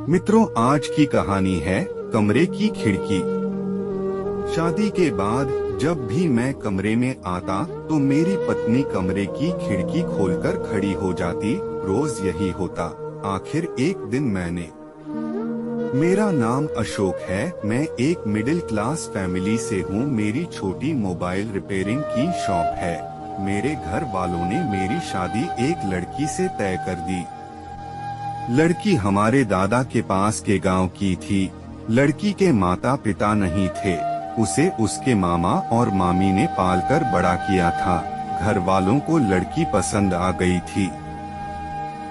मित्रों, आज की कहानी है कमरे की खिड़की। शादी के बाद जब भी मैं कमरे में आता तो मेरी पत्नी कमरे की खिड़की खोलकर खड़ी हो जाती। रोज यही होता। आखिर एक दिन मेरा नाम अशोक है। मैं एक मिडिल क्लास फैमिली से हूँ। मेरी छोटी मोबाइल रिपेयरिंग की शॉप है। मेरे घर वालों ने मेरी शादी एक लड़की से तय कर दी। लड़की हमारे दादा के पास के गांव की थी। लड़की के माता पिता नहीं थे। उसे उसके मामा और मामी ने पालकर बड़ा किया था। घर वालों को लड़की पसंद आ गई थी।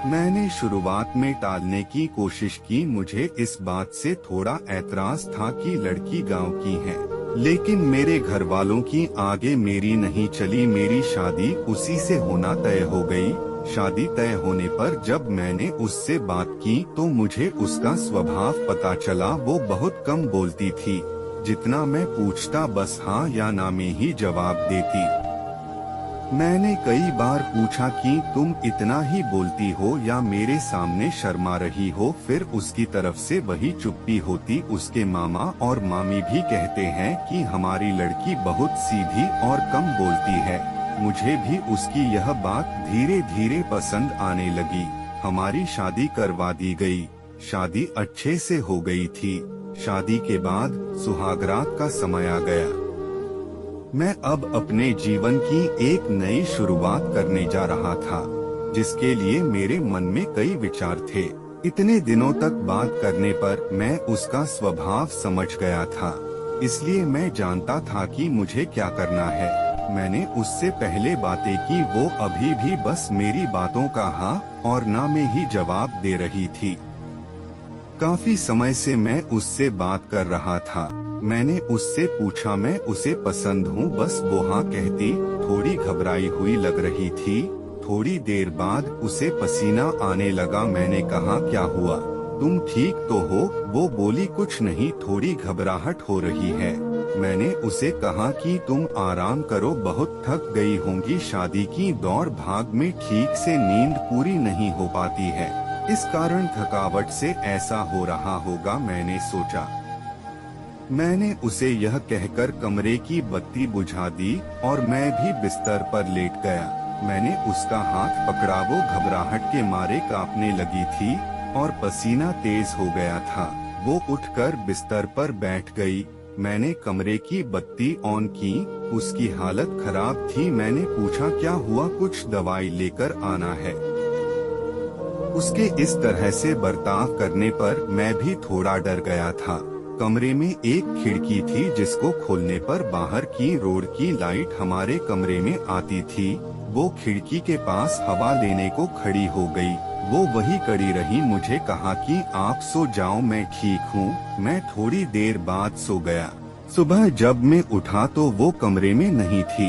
मैंने शुरुआत में टालने की कोशिश की। मुझे इस बात से थोड़ा ऐतराज था कि लड़की गांव की है, लेकिन मेरे घर वालों की आगे मेरी नहीं चली। मेरी शादी उसी से होना तय हो गई। शादी तय होने पर जब मैंने उससे बात की तो मुझे उसका स्वभाव पता चला। वो बहुत कम बोलती थी। जितना मैं पूछता बस हाँ या ना में ही जवाब देती। मैंने कई बार पूछा कि तुम इतना ही बोलती हो या मेरे सामने शर्मा रही हो। फिर उसकी तरफ से वही चुप्पी होती। उसके मामा और मामी भी कहते हैं कि हमारी लड़की बहुत सीधी और कम बोलती है। मुझे भी उसकी यह बात धीरे धीरे पसंद आने लगी। हमारी शादी करवा दी गई। शादी अच्छे से हो गई थी। शादी के बाद सुहागरात का समय आ गया। मैं अब अपने जीवन की एक नई शुरुआत करने जा रहा था, जिसके लिए मेरे मन में कई विचार थे। इतने दिनों तक बात करने पर मैं उसका स्वभाव समझ गया था, इसलिए मैं जानता था कि मुझे क्या करना है। मैंने उससे पहले बातें की। वो अभी भी बस मेरी बातों का हाँ और ना में ही जवाब दे रही थी। काफी समय से मैं उससे बात कर रहा था। मैंने उससे पूछा मैं उसे पसंद हूँ, बस वो हाँ कहती। थोड़ी घबराई हुई लग रही थी। थोड़ी देर बाद उसे पसीना आने लगा। मैंने कहा क्या हुआ, तुम ठीक तो हो? वो बोली कुछ नहीं, थोड़ी घबराहट हो रही है। मैंने उसे कहा कि तुम आराम करो, बहुत थक गई होंगी। शादी की दौड़ भाग में ठीक से नींद पूरी नहीं हो पाती है, इस कारण थकावट से ऐसा हो रहा होगा, मैंने सोचा। मैंने उसे यह कहकर कमरे की बत्ती बुझा दी और मैं भी बिस्तर पर लेट गया। मैंने उसका हाथ पकड़ा। वो घबराहट के मारे कांपने लगी थी और पसीना तेज हो गया था। वो उठकर बिस्तर पर बैठ गई। मैंने कमरे की बत्ती ऑन की। उसकी हालत खराब थी। मैंने पूछा क्या हुआ, कुछ दवाई लेकर आना है। उसके इस तरह से बर्ताव करने पर मैं भी थोड़ा डर गया था। कमरे में एक खिड़की थी जिसको खोलने पर बाहर की रोड की लाइट हमारे कमरे में आती थी। वो खिड़की के पास हवा लेने को खड़ी हो गई। वो वही खड़ी रही। मुझे कहा कि आप सो जाओ, मैं ठीक हूँ। मैं थोड़ी देर बाद सो गया। सुबह जब मैं उठा तो वो कमरे में नहीं थी।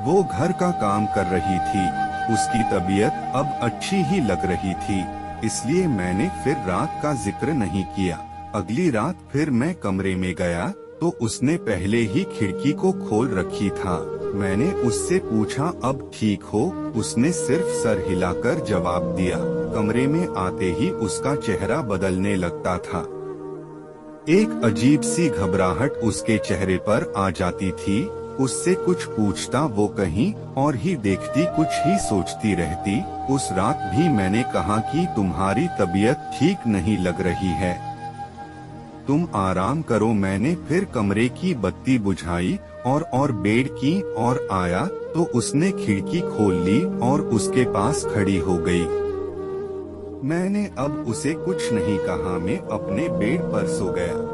वो घर का काम कर रही थी। उसकी तबीयत अब अच्छी ही लग रही थी, इसलिए मैंने फिर रात का जिक्र नहीं किया। अगली रात फिर मैं कमरे में गया तो उसने पहले ही खिड़की को खोल रखी था। मैंने उससे पूछा अब ठीक हो? उसने सिर्फ सर हिलाकर जवाब दिया। कमरे में आते ही उसका चेहरा बदलने लगता था। एक अजीब सी घबराहट उसके चेहरे पर आ जाती थी। उससे कुछ पूछता वो कहीं और ही देखती, कुछ ही सोचती रहती। उस रात भी मैंने कहा कि तुम्हारी तबीयत ठीक नहीं लग रही है, तुम आराम करो। मैंने फिर कमरे की बत्ती बुझाई और बेड की और आया तो उसने खिड़की खोल ली और उसके पास खड़ी हो गई। मैंने अब उसे कुछ नहीं कहा। मैं अपने बेड पर सो गया।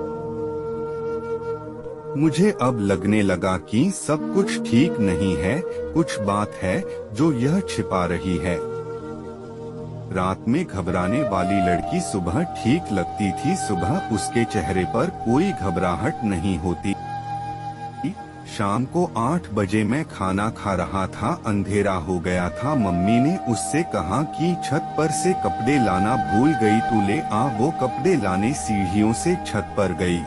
मुझे अब लगने लगा कि सब कुछ ठीक नहीं है, कुछ बात है जो यह छिपा रही है। रात में घबराने वाली लड़की सुबह ठीक लगती थी। सुबह उसके चेहरे पर कोई घबराहट नहीं होती। शाम को 8 बजे मैं खाना खा रहा था। अंधेरा हो गया था। मम्मी ने उससे कहा कि छत पर से कपड़े लाना भूल गई, तू ले आ। वो कपड़े लाने सीढ़ियों से छत पर गई,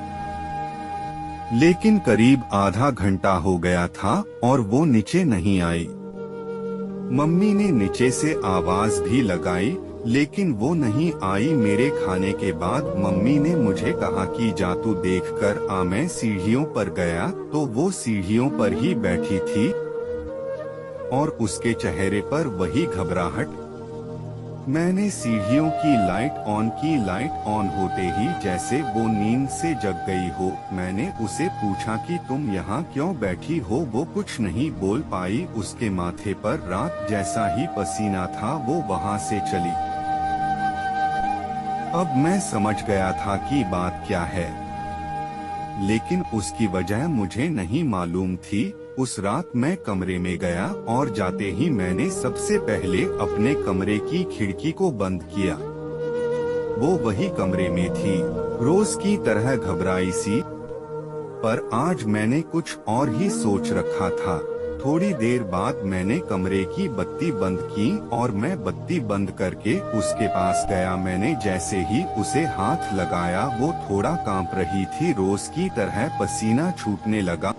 लेकिन करीब आधा घंटा हो गया था और वो नीचे नहीं आई। मम्मी ने नीचे से आवाज भी लगाई लेकिन वो नहीं आई। मेरे खाने के बाद मम्मी ने मुझे कहा कि जा तू देख कर आ। मैं सीढ़ियों पर गया तो वो सीढ़ियों पर ही बैठी थी और उसके चेहरे पर वही घबराहट। मैंने सीढ़ियों की लाइट ऑन की। लाइट ऑन होते ही जैसे वो नींद से जग गई हो। मैंने उसे पूछा कि तुम यहाँ क्यों बैठी हो। वो कुछ नहीं बोल पाई। उसके माथे पर रात जैसा ही पसीना था। वो वहाँ से चली। अब मैं समझ गया था कि बात क्या है, लेकिन उसकी वजह मुझे नहीं मालूम थी। उस रात मैं कमरे में गया और जाते ही मैंने सबसे पहले अपने कमरे की खिड़की को बंद किया। वो वही कमरे में थी, रोज की तरह घबराई सी। पर आज मैंने कुछ और ही सोच रखा था। थोड़ी देर बाद मैंने कमरे की बत्ती बंद की और मैं बत्ती बंद करके उसके पास गया। मैंने जैसे ही उसे हाथ लगाया वो थोड़ा कांप रही थी। रोज की तरह पसीना छूटने लगा।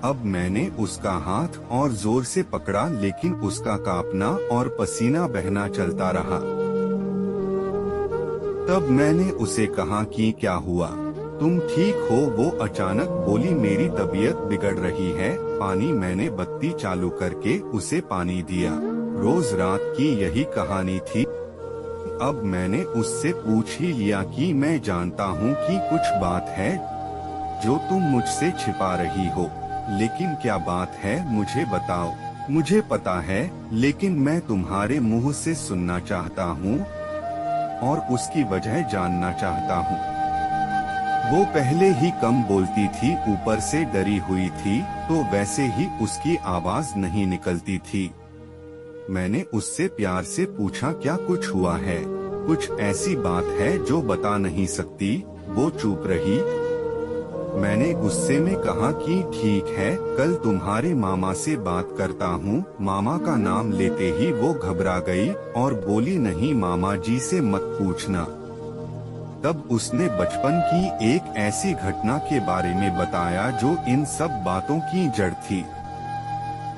अब मैंने उसका हाथ और जोर से पकड़ा, लेकिन उसका कांपना और पसीना बहना चलता रहा। तब मैंने उसे कहा कि क्या हुआ, तुम ठीक हो। वो अचानक बोली मेरी तबीयत बिगड़ रही है। पानी। मैंने बत्ती चालू करके उसे पानी दिया। रोज रात की यही कहानी थी। अब मैंने उससे पूछ ही लिया कि मैं जानता हूँ कि कुछ बात है जो तुम मुझसे छिपा रही हो, लेकिन क्या बात है मुझे बताओ। मुझे पता है, लेकिन मैं तुम्हारे मुंह से सुनना चाहता हूँ और उसकी वजह जानना चाहता हूँ। वो पहले ही कम बोलती थी, ऊपर से डरी हुई थी, तो वैसे ही उसकी आवाज नहीं निकलती थी। मैंने उससे प्यार से पूछा क्या कुछ हुआ है, कुछ ऐसी बात है जो बता नहीं सकती। वो चुप रही। मैंने गुस्से में कहा कि ठीक है, कल तुम्हारे मामा से बात करता हूँ। मामा का नाम लेते ही वो घबरा गई और बोली नहीं, मामा जी से मत पूछना। तब उसने बचपन की एक ऐसी घटना के बारे में बताया जो इन सब बातों की जड़ थी।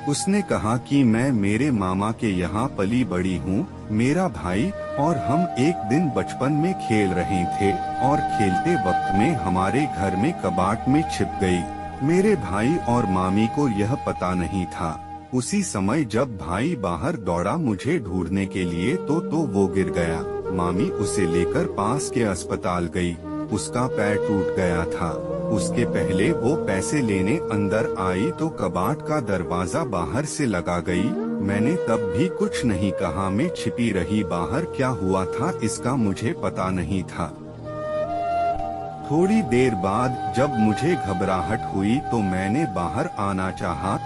उसने कहा कि मैं मेरे मामा के यहाँ पली बड़ी हूँ। मेरा भाई और हम एक दिन बचपन में खेल रहे थे और खेलते वक्त में हमारे घर में कबाट में छिप गई। मेरे भाई और मामी को यह पता नहीं था। उसी समय जब भाई बाहर दौड़ा मुझे ढूंढने के लिए तो वो गिर गया। मामी उसे लेकर पास के अस्पताल गई। उसका पैर टूट गया था। उसके पहले वो पैसे लेने अंदर आई तो कबाट का दरवाजा बाहर से लगा गई। मैंने तब भी कुछ नहीं कहा। मैं छिपी रही। बाहर क्या हुआ था इसका मुझे पता नहीं था। थोड़ी देर बाद जब मुझे घबराहट हुई तो मैंने बाहर आना चाहा,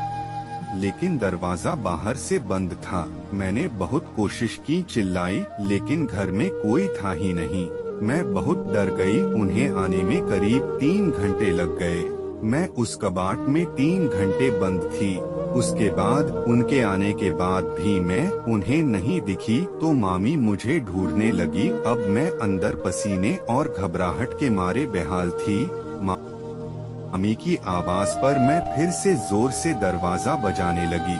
लेकिन दरवाजा बाहर से बंद था। मैंने बहुत कोशिश की, चिल्लाई, लेकिन घर में कोई था ही नहीं। मैं बहुत डर गई। उन्हें आने में करीब 3 घंटे लग गए। मैं उस कबाट में 3 घंटे बंद थी। उसके बाद उनके आने के बाद भी मैं उन्हें नहीं दिखी तो मामी मुझे ढूंढने लगी। अब मैं अंदर पसीने और घबराहट के मारे बेहाल थी। मामी की आवाज पर मैं फिर से जोर से दरवाजा बजाने लगी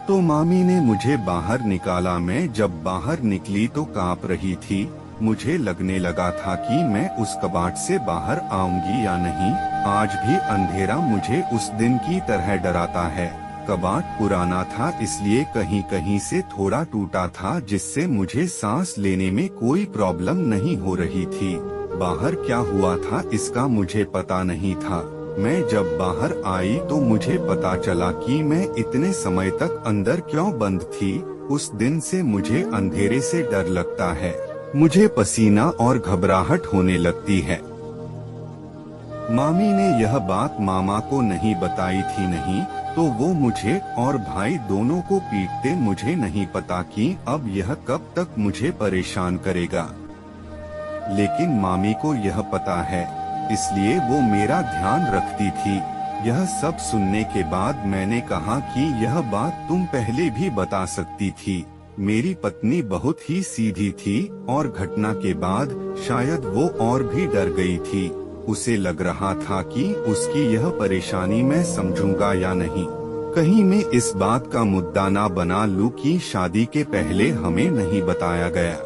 तो मामी ने मुझे बाहर निकाला। मैं जब बाहर निकली तो कांप रही थी। मुझे लगने लगा था कि मैं उस कबाट से बाहर आऊंगी या नहीं। आज भी अंधेरा मुझे उस दिन की तरह डराता है। कबाट पुराना था, इसलिए कहीं कहीं से थोड़ा टूटा था, जिससे मुझे सांस लेने में कोई प्रॉब्लम नहीं हो रही थी। बाहर क्या हुआ था इसका मुझे पता नहीं था। मैं जब बाहर आई तो मुझे पता चला कि मैं इतने समय तक अंदर क्यों बंद थी। उस दिन से मुझे अंधेरे से डर लगता है। मुझे पसीना और घबराहट होने लगती है। मामी ने यह बात मामा को नहीं बताई थी, नहीं तो वो मुझे और भाई दोनों को पीटते। मुझे नहीं पता कि अब यह कब तक मुझे परेशान करेगा, लेकिन मामी को यह पता है, इसलिए वो मेरा ध्यान रखती थी। यह सब सुनने के बाद मैंने कहा कि यह बात तुम पहले भी बता सकती थी। मेरी पत्नी बहुत ही सीधी थी और घटना के बाद शायद वो और भी डर गई थी। उसे लग रहा था कि उसकी यह परेशानी मैं समझूंगा या नहीं। कहीं मैं इस बात का मुद्दा ना बना लूं कि शादी के पहले हमें नहीं बताया गया,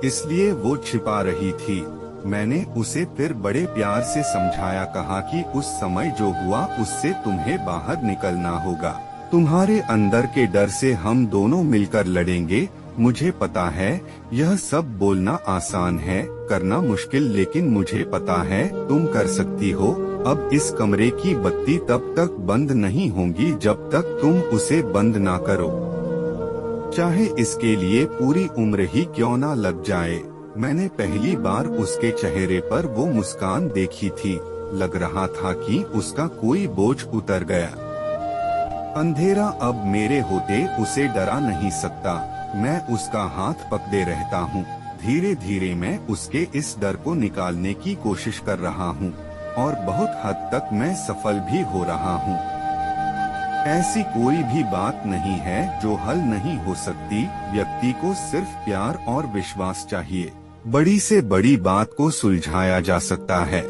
इसलिए वो छिपा रही थी। मैंने उसे फिर बड़े प्यार से समझाया, कहा कि उस समय जो हुआ उससे तुम्हें बाहर निकलना होगा। तुम्हारे अंदर के डर से हम दोनों मिलकर लड़ेंगे। मुझे पता है यह सब बोलना आसान है, करना मुश्किल, लेकिन मुझे पता है तुम कर सकती हो। अब इस कमरे की बत्ती तब तक बंद नहीं होगी जब तक तुम उसे बंद ना करो, चाहे इसके लिए पूरी उम्र ही क्यों ना लग जाए। मैंने पहली बार उसके चेहरे पर वो मुस्कान देखी थी। लग रहा था कि उसका कोई बोझ उतर गया। अंधेरा अब मेरे होते उसे डरा नहीं सकता। मैं उसका हाथ पकड़े रहता हूँ। धीरे धीरे मैं उसके इस डर को निकालने की कोशिश कर रहा हूँ और बहुत हद तक मैं सफल भी हो रहा हूँ। ऐसी कोई भी बात नहीं है जो हल नहीं हो सकती। व्यक्ति को सिर्फ प्यार और विश्वास चाहिए। बड़ी से बड़ी बात को सुलझाया जा सकता है।